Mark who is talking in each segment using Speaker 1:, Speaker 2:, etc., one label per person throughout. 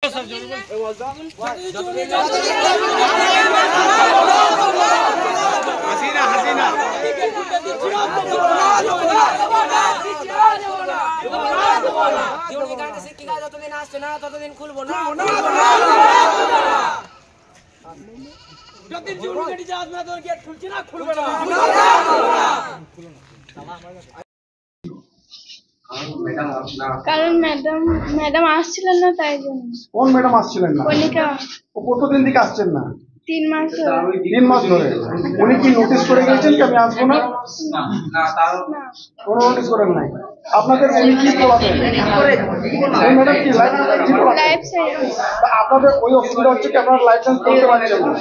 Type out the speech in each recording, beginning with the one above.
Speaker 1: হাসিনা হাসিনা শিক্ষিকা যতদিন আসছে না ততদিন খুলবো না। যতদিন জীবনী আসবে না গেট খুলছি না, খুলবে না।
Speaker 2: কারণ ম্যাডাম আসছিলেন না, তাই জন্য।
Speaker 3: কোন ম্যাডাম আসছিলেন না?
Speaker 2: কণিকা।
Speaker 3: ও কতদিন থেকে আসছেন না?
Speaker 2: 3 মাস ধরে।
Speaker 3: 3 মাস ধরে। উনি কি নোটিশ করে গেছেন কি আমি আসবো না? কোনো নোটিশ করেন নাই। আপনাদের উনি কি পড়াতেন? ম্যাডাম কি
Speaker 2: লাইফ সায়েন্স।
Speaker 3: আপনাদের ওই অসুবিধা হচ্ছে কি আপনারা লাইসেন্স করতে পারছেন না।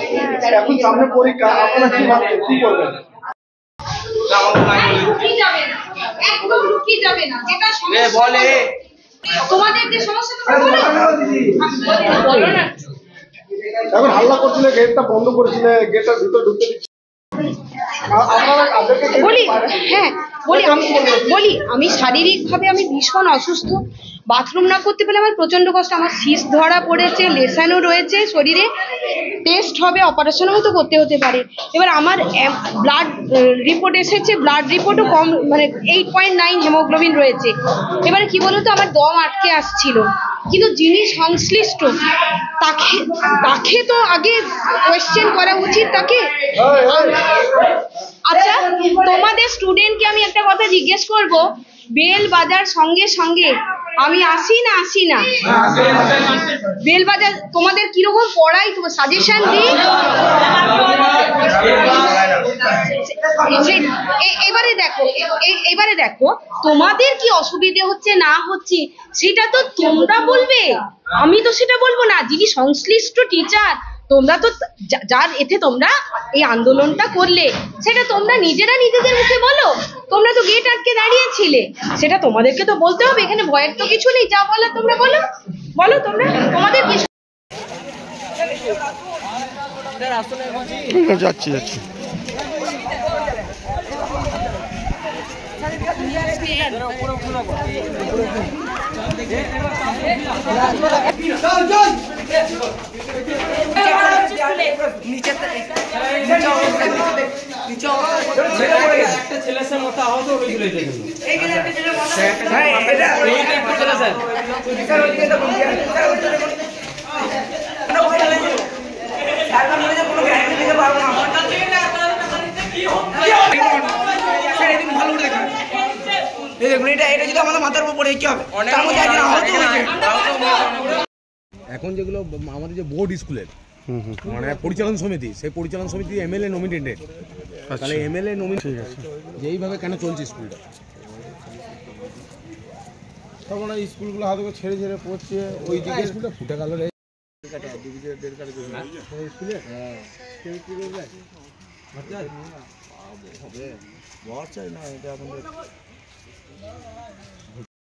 Speaker 3: এখন সামনে পরীক্ষা, আপনারা কি ভাবছেন কি করবেন?
Speaker 4: একদম রুকি যাবে না। যেটা সমস্যা বলে তোমাদের যে সমস্যাটা বলো না।
Speaker 3: এখন হাল্লা করছিলে, গেটটা বন্ধ করেছিলে, গেটের ভিতর ঢুকতে দিচ্ছে।
Speaker 4: বলি আমি শারীরিকভাবে আমি ভীষণ অসুস্থ। বাথরুম না করতে পেলে আমার প্রচন্ড কষ্ট। আমার সিস ধরা পড়েছে, লেসানও রয়েছে শরীরে, টেস্ট হবে, অপারেশনও হয়তো করতে হতে পারে। এবার আমার ব্লাড রিপোর্ট এসেছে, ব্লাড রিপোর্টও কম, মানে 8.9 হিমোগ্লোবিন রয়েছে। এবারে কি বলতো, আমার দম আটকে আসছিল, কিন্তু যিনি সংশ্লিষ্ট তাকে তো আগে কোয়েশ্চেন করা উচিত তাকে। আচ্ছা, তোমাদের স্টুডেন্টকে আমি একটা কথা জিজ্ঞেস করব, বেল বাজার সঙ্গে সঙ্গে আমি আসি না বেল বাজার তোমাদের কিরকম পড়াই, তোমার সাজেশন দিই। এবারে দেখো তোমাদের কি অসুবিধে হচ্ছে না হচ্ছে সেটা তো তোমরা বলবে, আমি তো সেটা বলবো না। যিনি সংশ্লিষ্ট টিচার, তোমরা তো যার এতে তোমরা এই আন্দোলনটা করলে, সেটা তোমরা নিজেরা নিজেদের মুখে বলো। তোমরা তো গেট আটকে দাঁড়িয়েছিলে, সেটা তোমাদেরকে তো বলতে হবে। এখানে ভয়ের তো কিছু নেই, যা বলার তোমরা বলো তোমরা তোমাদের কি।
Speaker 3: যাচ্ছি
Speaker 5: এখন যেগুলো আমাদের যে বোর্ড স্কুলের মানে পরিচালন সমিতি, সেই পরিচালন সমিতি এমএলএ নমিনেটেড। তাহলে এমএলএ নমিনেটেড যে এইভাবে কেন চলছে স্কুলটা? তখন ওই স্কুলগুলো হাতে করে ছেড়ে পড়ছে, ওই দিকে স্কুলটা ফুটে গেল রে। স্কুলে না এটা আমাদের